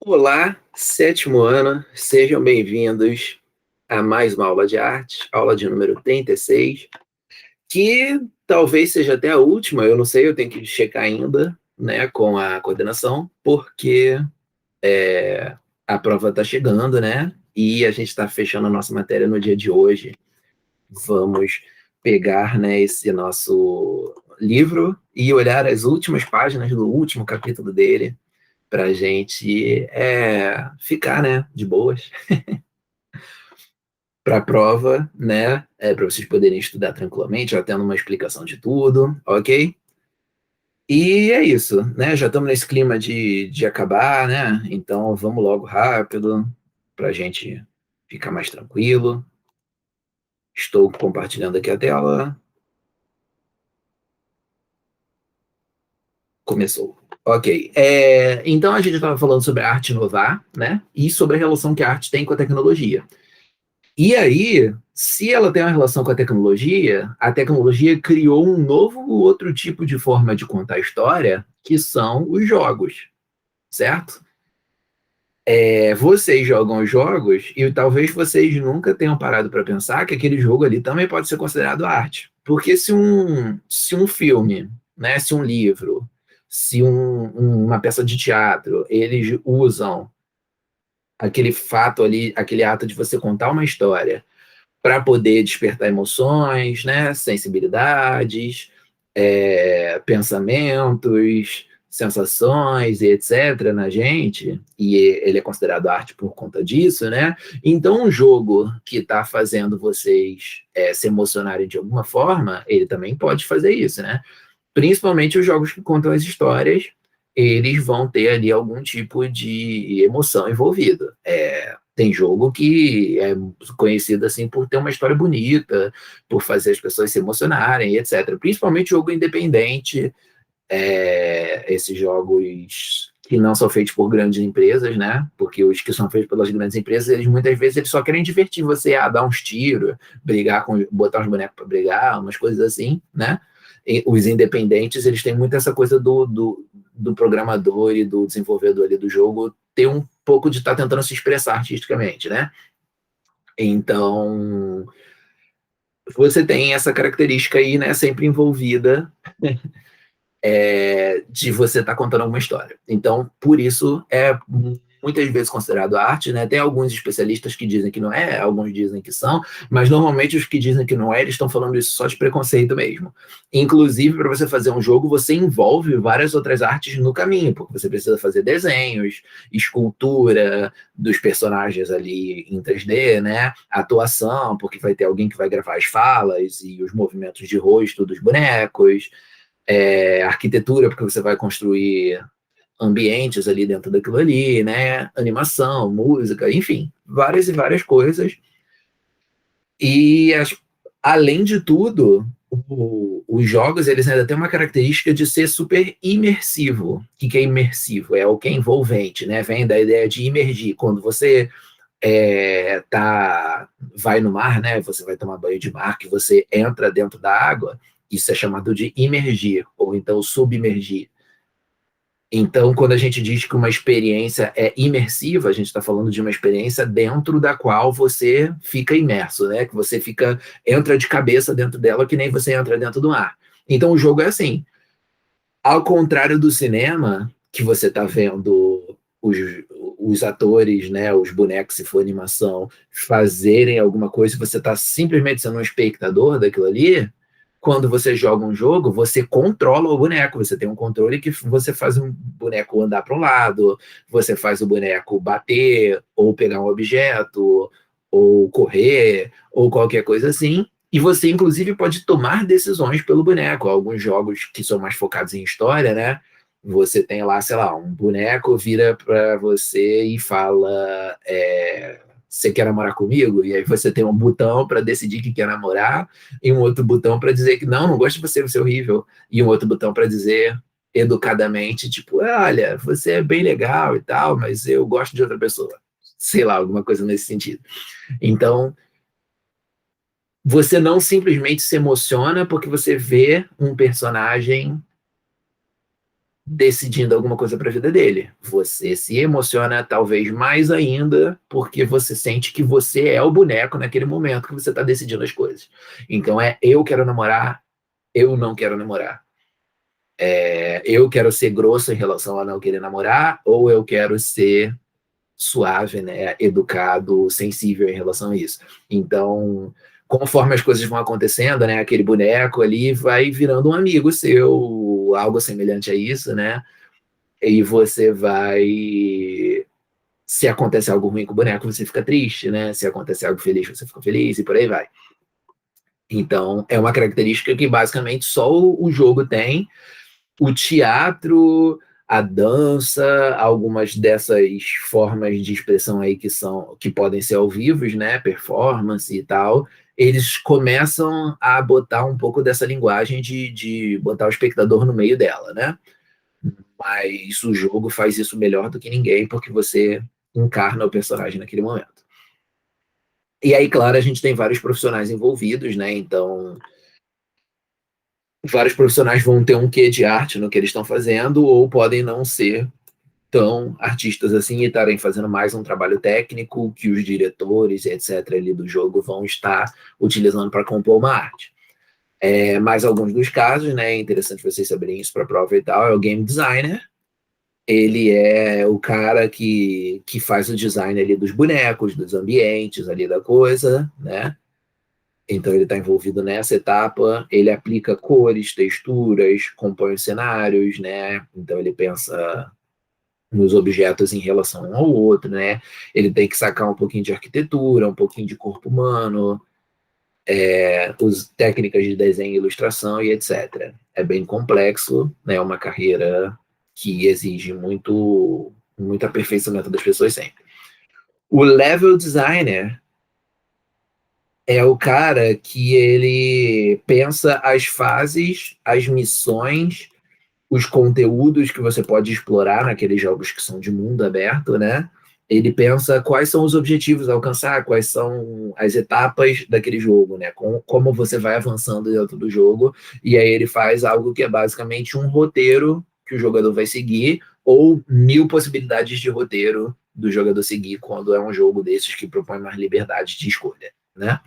Olá, sétimo ano, sejam bem-vindos a mais uma aula de arte, aula de número 36, que talvez seja até a última, eu não sei, eu tenho que checar ainda, né, com a coordenação, porque a prova está chegando, né, e a gente está fechando a nossa matéria no dia de hoje. Vamos pegar, né, esse nosso livro e olhar as últimas páginas do último capítulo dele, para a gente ficar, né, de boas para a prova, né, para vocês poderem estudar tranquilamente, já tendo uma explicação de tudo, ok? E é isso, né? Já estamos nesse clima de acabar, né? Então vamos logo rápido para a gente ficar mais tranquilo. Estou compartilhando aqui a tela. Começou. Ok. Então a gente estava falando sobre a arte inovar, né? E sobre a relação que a arte tem com a tecnologia. E aí, se ela tem uma relação com a tecnologia criou um novo outro tipo de forma de contar a história, que são os jogos, certo? Vocês jogam jogos e talvez vocês nunca tenham parado para pensar que aquele jogo ali também pode ser considerado arte. Porque se um filme, né, se um livro, se uma peça de teatro, eles usam aquele fato ali, aquele ato de você contar uma história para poder despertar emoções, né, sensibilidades, pensamentos, sensações e etc. na gente, e ele é considerado arte por conta disso, né? Então, um jogo que está fazendo vocês se emocionarem de alguma forma, ele também pode fazer isso, né? Principalmente os jogos que contam as histórias, eles vão ter ali algum tipo de emoção envolvida. Tem jogo que é conhecido assim por ter uma história bonita, por fazer as pessoas se emocionarem, etc. Principalmente jogo independente, esses jogos que não são feitos por grandes empresas, né? Porque os que são feitos pelas grandes empresas, eles muitas vezes eles só querem divertir você, dar uns tiros, botar uns bonecos para brigar, umas coisas assim, né? E os independentes, eles têm muito essa coisa do programador e do desenvolvedor ali do jogo ter um pouco de estar tentando se expressar artisticamente, né? Então, você tem essa característica aí, né, sempre envolvida, de você estar contando alguma história. Então, por isso, é muitas vezes considerado arte, né? Tem alguns especialistas que dizem que não é, alguns dizem que são, mas normalmente os que dizem que não é, eles estão falando isso só de preconceito mesmo. Inclusive, para você fazer um jogo, você envolve várias outras artes no caminho, porque você precisa fazer desenhos, escultura dos personagens ali em 3D, né? Atuação, porque vai ter alguém que vai gravar as falas e os movimentos de rosto dos bonecos, arquitetura, porque você vai construir ambientes ali dentro daquilo ali, né? Animação, música, enfim, várias e várias coisas. E além de tudo, os jogos eles ainda têm uma característica de ser super imersivo. O que é imersivo? É o que é envolvente, né? Vem da ideia de imergir. Quando você vai no mar, né? Você vai tomar banho de mar, que você entra dentro da água, isso é chamado de imergir, ou então submergir. Então, quando a gente diz que uma experiência é imersiva, a gente está falando de uma experiência dentro da qual você fica imerso, né? Que você entra de cabeça dentro dela, que nem você entra dentro do mar. Então, o jogo é assim. Ao contrário do cinema, que você está vendo os atores, né, os bonecos, se for animação, fazerem alguma coisa, você está simplesmente sendo um espectador daquilo ali. Quando você joga um jogo, você controla o boneco, você tem um controle que você faz um boneco andar para um lado, você faz o boneco bater, ou pegar um objeto, ou correr, ou qualquer coisa assim. E você, inclusive, pode tomar decisões pelo boneco. Alguns jogos que são mais focados em história, né? Você tem lá, sei lá, um boneco vira para você e fala: você quer namorar comigo? E aí você tem um botão para decidir que quer namorar, e um outro botão para dizer que não gosto de você, você é horrível. E um outro botão para dizer educadamente, tipo, olha, você é bem legal e tal, mas eu gosto de outra pessoa. Sei lá, alguma coisa nesse sentido. Então, você não simplesmente se emociona porque você vê um personagem decidindo alguma coisa para a vida dele. Você se emociona talvez mais ainda porque você sente que você é o boneco naquele momento que você está decidindo as coisas. Então eu quero namorar, eu não quero namorar. Eu quero ser grosso em relação a não querer namorar, ou eu quero ser suave, né, educado, sensível em relação a isso. Então, conforme as coisas vão acontecendo, né, aquele boneco ali vai virando um amigo seu, algo semelhante a isso, né? E você vai. Se acontece algo ruim com o boneco, você fica triste, né? Se acontece algo feliz, você fica feliz e por aí vai. Então, é uma característica que basicamente só o jogo tem. O teatro, a dança, algumas dessas formas de expressão aí que podem ser ao vivo, né? Performance e tal. Eles começam a botar um pouco dessa linguagem de botar o espectador no meio dela, né? Mas o jogo faz isso melhor do que ninguém, porque você encarna o personagem naquele momento. E aí, claro, a gente tem vários profissionais envolvidos, né? Então, vários profissionais vão ter um quê de arte no que eles estão fazendo, ou podem não ser tão artistas assim e estarem fazendo mais um trabalho técnico que os diretores, etc., ali do jogo vão estar utilizando para compor uma arte. Mais alguns dos casos, né? É interessante vocês saberem isso para prova e tal, é o game designer. Ele é o cara que faz o design ali dos bonecos, dos ambientes ali da coisa, né? Então ele está envolvido nessa etapa, ele aplica cores, texturas, compõe os cenários, né? Então ele pensa nos objetos em relação um ao outro, né? Ele tem que sacar um pouquinho de arquitetura, um pouquinho de corpo humano, as técnicas de desenho e ilustração e etc. É bem complexo, né? É uma carreira que exige muito aperfeiçoamento das pessoas sempre. O level designer é o cara que ele pensa as fases, as missões, os conteúdos que você pode explorar naqueles jogos que são de mundo aberto, né? Ele pensa quais são os objetivos a alcançar, quais são as etapas daquele jogo, né? Como você vai avançando dentro do jogo, e aí ele faz algo que é basicamente um roteiro que o jogador vai seguir, ou 1000 possibilidades de roteiro do jogador seguir quando é um jogo desses que propõe mais liberdade de escolha, né?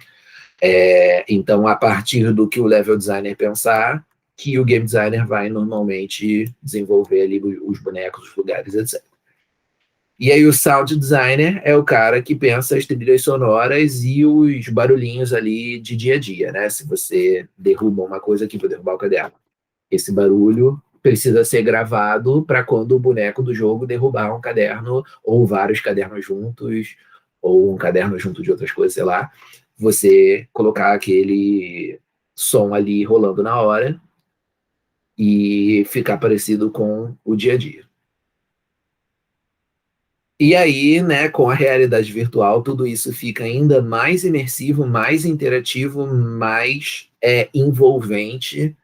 Então, a partir do que o level designer pensar, que o game designer vai normalmente desenvolver ali os bonecos, os lugares, etc. E aí o sound designer é o cara que pensa as trilhas sonoras e os barulhinhos ali de dia a dia, né? Se você derruba uma coisa aqui, vou derrubar o caderno. Esse barulho precisa ser gravado para quando o boneco do jogo derrubar um caderno, ou vários cadernos juntos, ou um caderno junto de outras coisas, sei lá, você colocar aquele som ali rolando na hora e ficar parecido com o dia a dia. E aí, né, com a realidade virtual, tudo isso fica ainda mais imersivo, mais interativo, mais envolvente.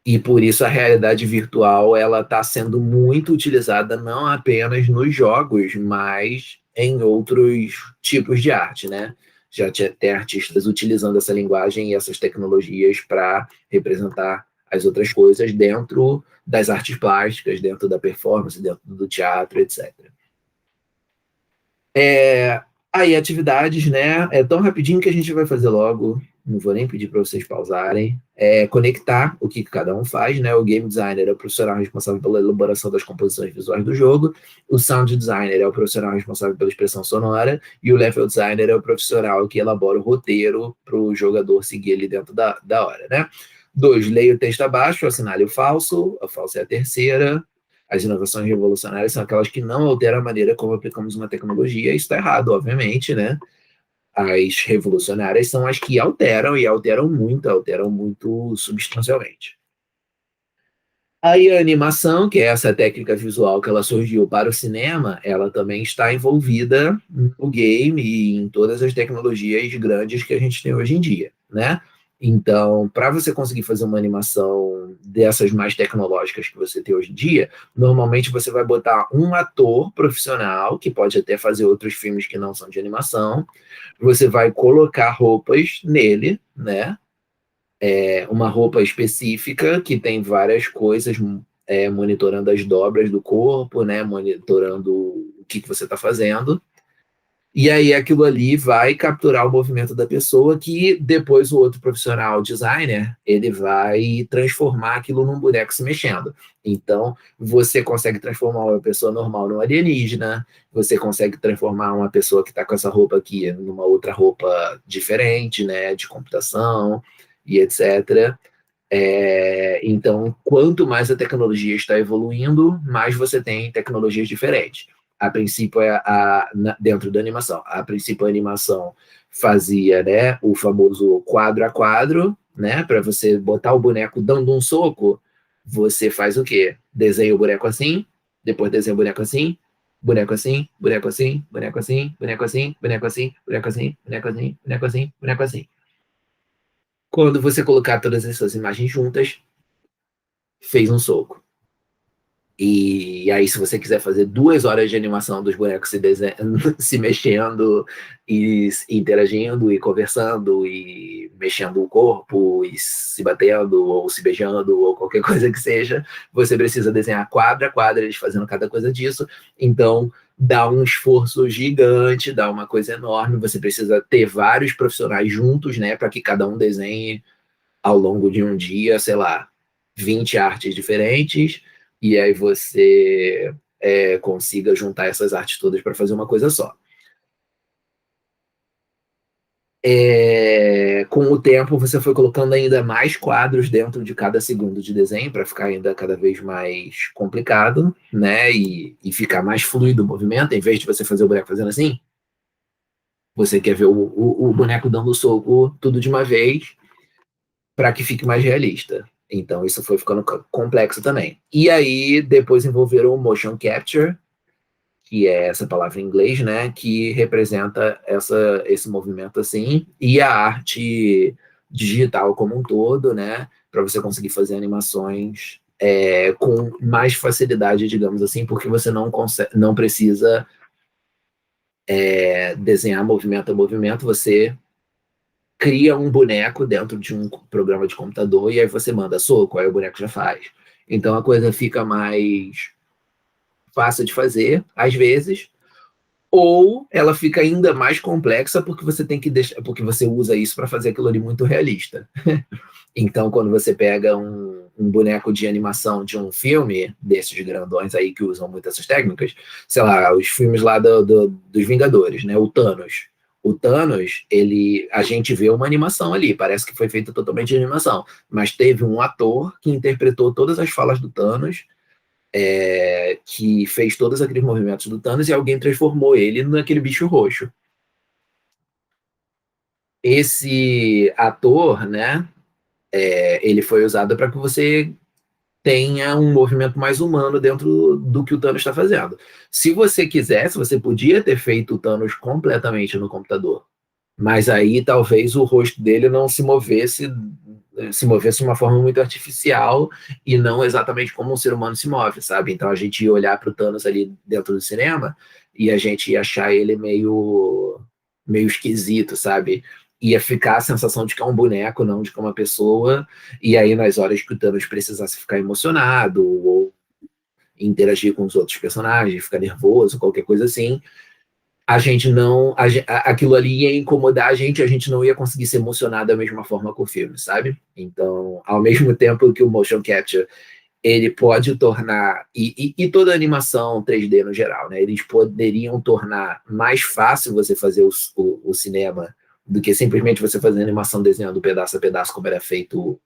E por isso a realidade virtual ela está sendo muito utilizada não apenas nos jogos, mas em outros tipos de arte, né? Já tem artistas utilizando essa linguagem e essas tecnologias para representar as outras coisas dentro das artes plásticas, dentro da performance, dentro do teatro, etc. Aí, atividades, né? É tão rapidinho que a gente vai fazer logo. Não vou nem pedir para vocês pausarem. Conectar o que cada um faz, né? O game designer é o profissional responsável pela elaboração das composições visuais do jogo. O sound designer é o profissional responsável pela expressão sonora. E o level designer é o profissional que elabora o roteiro para o jogador seguir ali dentro da hora, né? 2, leia o texto abaixo, assinale o falso. O falso é a terceira. As inovações revolucionárias são aquelas que não alteram a maneira como aplicamos uma tecnologia. Isso está errado, obviamente, né? As revolucionárias são as que alteram, e alteram muito substancialmente. Aí a animação, que é essa técnica visual que ela surgiu para o cinema, ela também está envolvida no game e em todas as tecnologias grandes que a gente tem hoje em dia, né? Então, para você conseguir fazer uma animação dessas mais tecnológicas que você tem hoje em dia, normalmente você vai botar um ator profissional, que pode até fazer outros filmes que não são de animação, você vai colocar roupas nele, né? Uma roupa específica que tem várias coisas monitorando as dobras do corpo, né, monitorando o que você está fazendo. E aí aquilo ali vai capturar o movimento da pessoa, que depois o outro profissional designer, ele vai transformar aquilo num boneco se mexendo. Então, você consegue transformar uma pessoa normal num alienígena, você consegue transformar uma pessoa que está com essa roupa aqui numa outra roupa diferente, né, de computação e etc. Então, quanto mais a tecnologia está evoluindo, mais você tem tecnologias diferentes. A princípio, dentro da animação, a princípio a animação fazia, né, o famoso quadro a quadro, né, para você botar o boneco dando um soco, você faz o quê? Desenha o boneco assim, depois desenha o boneco assim, boneco assim, boneco assim, boneco assim, boneco assim, boneco assim, boneco assim, boneco assim, boneco assim, boneco assim. Quando você colocar todas essas imagens juntas, fez um soco. E aí, se você quiser fazer 2 horas de animação dos bonecos se mexendo e interagindo e conversando e mexendo o corpo e se batendo ou se beijando ou qualquer coisa que seja, você precisa desenhar quadro a quadro, eles fazendo cada coisa disso. Então, dá um esforço gigante, dá uma coisa enorme. Você precisa ter vários profissionais juntos, né, para que cada um desenhe ao longo de um dia, sei lá, 20 artes diferentes, e aí você consiga juntar essas artes todas para fazer uma coisa só. Com o tempo, você foi colocando ainda mais quadros dentro de cada segundo de desenho para ficar ainda cada vez mais complicado, né? E ficar mais fluido o movimento. Em vez de você fazer o boneco fazendo assim, você quer ver o boneco dando soco tudo de uma vez, para que fique mais realista. Então, isso foi ficando complexo também. E aí, depois envolveram o motion capture, que é essa palavra em inglês, né, que representa esse movimento assim, e a arte digital como um todo, né, para você conseguir fazer animações com mais facilidade, digamos assim, porque você não precisa desenhar movimento a movimento, você cria um boneco dentro de um programa de computador e aí você manda soco, aí o boneco já faz. Então a coisa fica mais fácil de fazer, às vezes, ou ela fica ainda mais complexa porque você tem que deixar, porque você usa isso para fazer aquilo ali muito realista. Então, quando você pega um boneco de animação de um filme, desses grandões aí que usam muito essas técnicas, sei lá, os filmes lá dos Vingadores, né? O Thanos. O Thanos, a gente vê uma animação ali, parece que foi feita totalmente de animação, mas teve um ator que interpretou todas as falas do Thanos, que fez todos aqueles movimentos do Thanos e alguém transformou ele naquele bicho roxo. Esse ator, né, ele foi usado para que você tenha um movimento mais humano dentro do que o Thanos está fazendo. Se você quisesse, você podia ter feito o Thanos completamente no computador, mas aí talvez o rosto dele não se movesse de uma forma muito artificial e não exatamente como um ser humano se move, sabe? Então a gente ia olhar para o Thanos ali dentro do cinema e a gente ia achar ele meio esquisito, sabe? Ia ficar a sensação de que é um boneco, não de que é uma pessoa, e aí nas horas que o Thanos precisasse ficar emocionado ou interagir com os outros personagens, ficar nervoso, qualquer coisa assim, a gente não. Aquilo ali ia incomodar a gente não ia conseguir se emocionar da mesma forma com o filme, sabe? Então, ao mesmo tempo que o motion capture ele pode tornar, e toda a animação 3D no geral, né? Eles poderiam tornar mais fácil você fazer o cinema do que simplesmente você fazer animação desenhando pedaço a pedaço, como era feito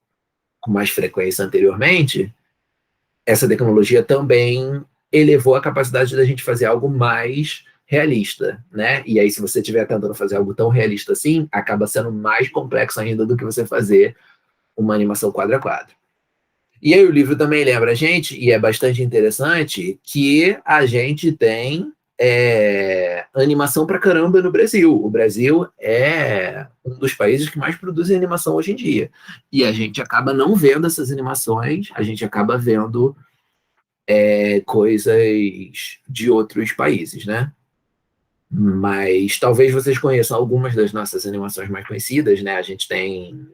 com mais frequência anteriormente. Essa tecnologia também elevou a capacidade da gente fazer algo mais realista, né? E aí, se você estiver tentando fazer algo tão realista assim, acaba sendo mais complexo ainda do que você fazer uma animação quadro a quadro. E aí o livro também lembra a gente, e é bastante interessante, que a gente tem animação pra caramba no Brasil. O Brasil é um dos países que mais produzem animação hoje em dia. E a gente acaba não vendo essas animações, a gente acaba vendo coisas de outros países, né? Mas talvez vocês conheçam algumas das nossas animações mais conhecidas, né? A gente tem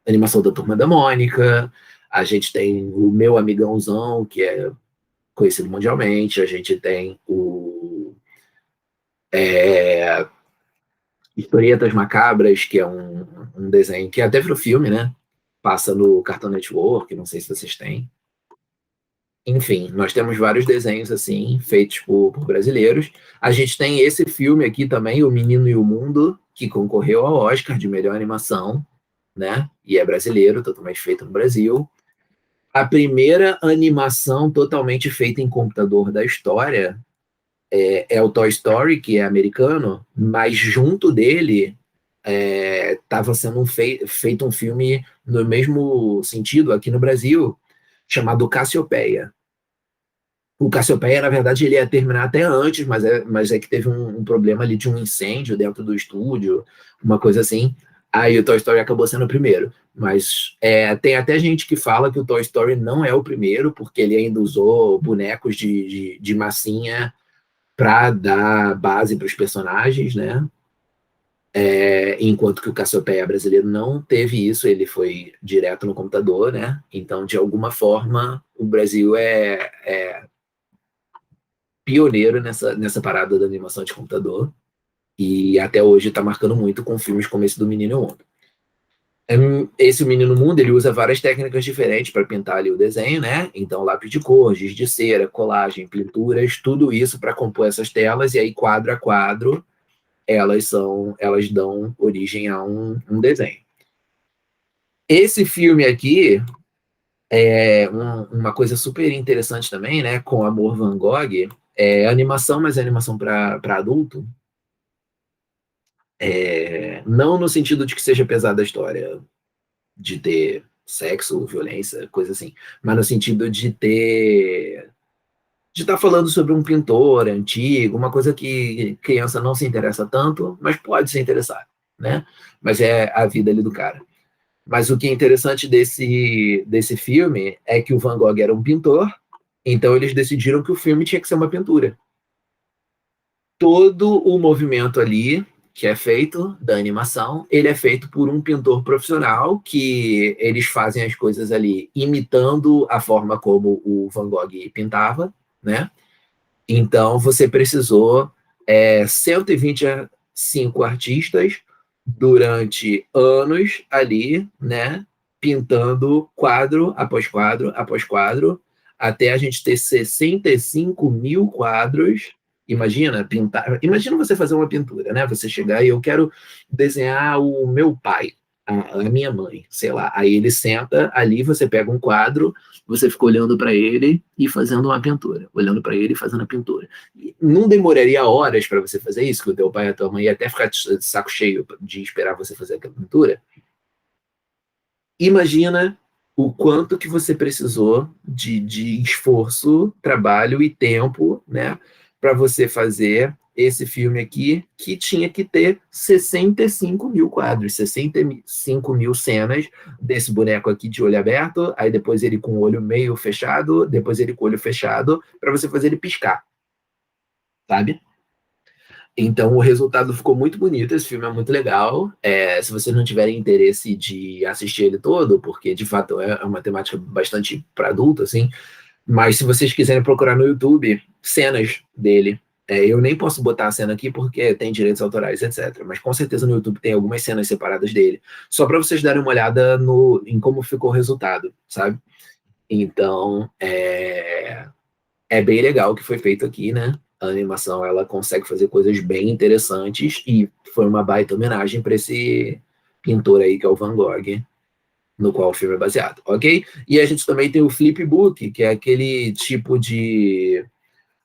animação da Turma da Mônica, A gente tem o Meu Amigãozão, que é conhecido mundialmente. A gente tem o Historietas Macabras, que é um desenho que até virou filme, né? Passa no Cartoon Network, não sei se vocês têm. Enfim, nós temos vários desenhos assim, feitos por brasileiros. A gente tem esse filme aqui também, O Menino e o Mundo, que concorreu ao Oscar de melhor animação, né? E é brasileiro, totalmente feito no Brasil. A primeira animação totalmente feita em computador da história é o Toy Story, que é americano, mas junto dele estava sendo feito um filme no mesmo sentido aqui no Brasil, chamado Cassiopeia. O Cassiopeia, na verdade, ele ia terminar até antes, mas é que teve um problema ali de um incêndio dentro do estúdio, uma coisa assim. Aí o Toy Story acabou sendo o primeiro. Mas tem até gente que fala que o Toy Story não é o primeiro, porque ele ainda usou bonecos de massinha para dar base para os personagens, né? Enquanto que o Cassiopeia brasileiro não teve isso, ele foi direto no computador, né? Então, de alguma forma, o Brasil é pioneiro nessa parada da animação de computador e até hoje está marcando muito com filmes como esse do Menino Mundo. Esse Menino Mundo, ele usa várias técnicas diferentes para pintar ali o desenho, né? Então, lápis de cor, giz de cera, colagem, pinturas, tudo isso para compor essas telas, e aí, quadro a quadro, elas dão origem a um desenho. Esse filme aqui é uma coisa super interessante também, né? Com Amor Van Gogh, é animação, mas é animação para adulto. Não no sentido de que seja pesada a história, de ter sexo, violência, coisa assim, mas no sentido de estar falando sobre um pintor antigo, uma coisa que criança não se interessa tanto, mas pode se interessar, né? Mas é a vida ali do cara. Mas o que é interessante desse filme é que o Van Gogh era um pintor, então eles decidiram que o filme tinha que ser uma pintura. Todo o movimento ali que é feito da animação, ele é feito por um pintor profissional, que eles fazem as coisas ali imitando a forma como o Van Gogh pintava, né? Então você precisou 125 artistas durante anos ali, né? Pintando quadro após quadro após quadro, até a gente ter 65 mil quadros. Imagina pintar. Imagina você fazer uma pintura, né? Você chegar e eu quero desenhar o meu pai, a minha mãe, sei lá. Aí ele senta ali, você pega um quadro, você fica olhando para ele e fazendo uma pintura, olhando para ele e fazendo a pintura. E não demoraria horas para você fazer isso, que o teu pai e a tua mãe ia até ficar de saco cheio de esperar você fazer aquela pintura. Imagina o quanto que você precisou de esforço, trabalho e tempo, né, para você fazer esse filme aqui, que tinha que ter 65 mil quadros, 65 mil cenas desse boneco aqui de olho aberto, aí depois ele com o olho meio fechado, depois ele com o olho fechado, para você fazer ele piscar, sabe? Então o resultado ficou muito bonito, esse filme é muito legal. Se vocês não tiverem interesse de assistir ele todo, porque de fato é uma temática bastante para adulto, assim, mas se vocês quiserem procurar no YouTube cenas dele, eu nem posso botar a cena aqui porque tem direitos autorais, etc. Mas com certeza no YouTube tem algumas cenas separadas dele, só para vocês darem uma olhada em como ficou o resultado, sabe? Então, é bem legal o que foi feito aqui, né? A animação ela consegue fazer coisas bem interessantes e foi uma baita homenagem para esse pintor aí que é o Van Gogh, no qual o filme é baseado, ok? E a gente também tem o Flipbook, que é aquele tipo de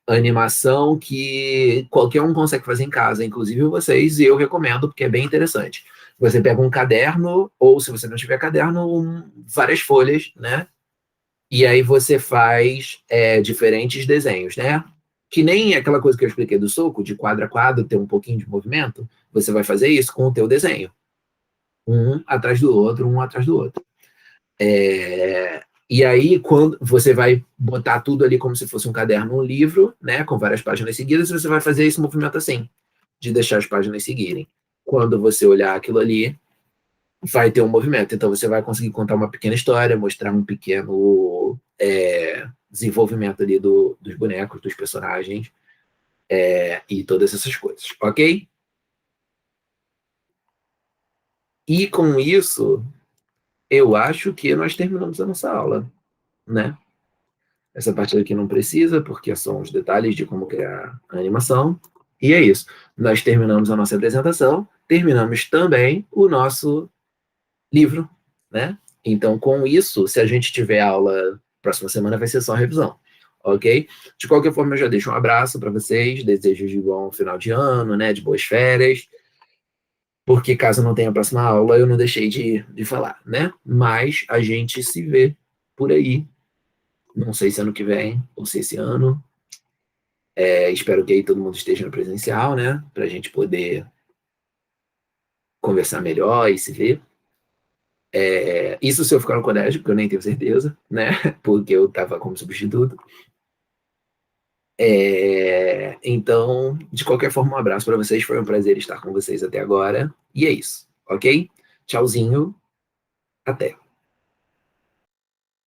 animação que qualquer um consegue fazer em casa, inclusive vocês, e eu recomendo porque é bem interessante. Você pega um caderno, ou se você não tiver caderno, várias folhas, né? E aí você faz diferentes desenhos, né? Que nem aquela coisa que eu expliquei do soco, de quadro a quadro, ter um pouquinho de movimento. Você vai fazer isso com o teu desenho. Um atrás do outro, um atrás do outro. E aí, quando você vai botar tudo ali como se fosse um caderno, um livro, né? Com várias páginas seguidas, você vai fazer esse movimento assim, de deixar as páginas seguirem. Quando você olhar aquilo ali, vai ter um movimento. Então, você vai conseguir contar uma pequena história, mostrar um pequeno desenvolvimento ali dos bonecos, dos personagens, e todas essas coisas, ok? E com isso, eu acho que nós terminamos a nossa aula, né? Essa parte aqui não precisa, porque são os detalhes de como criar a animação. E é isso. Nós terminamos a nossa apresentação, terminamos também o nosso livro, né? Então, com isso, se a gente tiver aula próxima semana, vai ser só revisão, ok? De qualquer forma, eu já deixo um abraço para vocês, desejo de bom final de ano, né? De boas férias, porque caso não tenha a próxima aula, eu não deixei de falar, né? Mas a gente se vê por aí. Não sei se ano que vem ou se esse ano. Espero que aí todo mundo esteja no presencial, né? Para a gente poder conversar melhor e se ver. Isso se eu ficar no colégio, porque eu nem tenho certeza, né? Porque eu estava como substituto. Então, de qualquer forma, um abraço para vocês. Foi um prazer estar com vocês até agora. E é isso, ok? Tchauzinho. Até.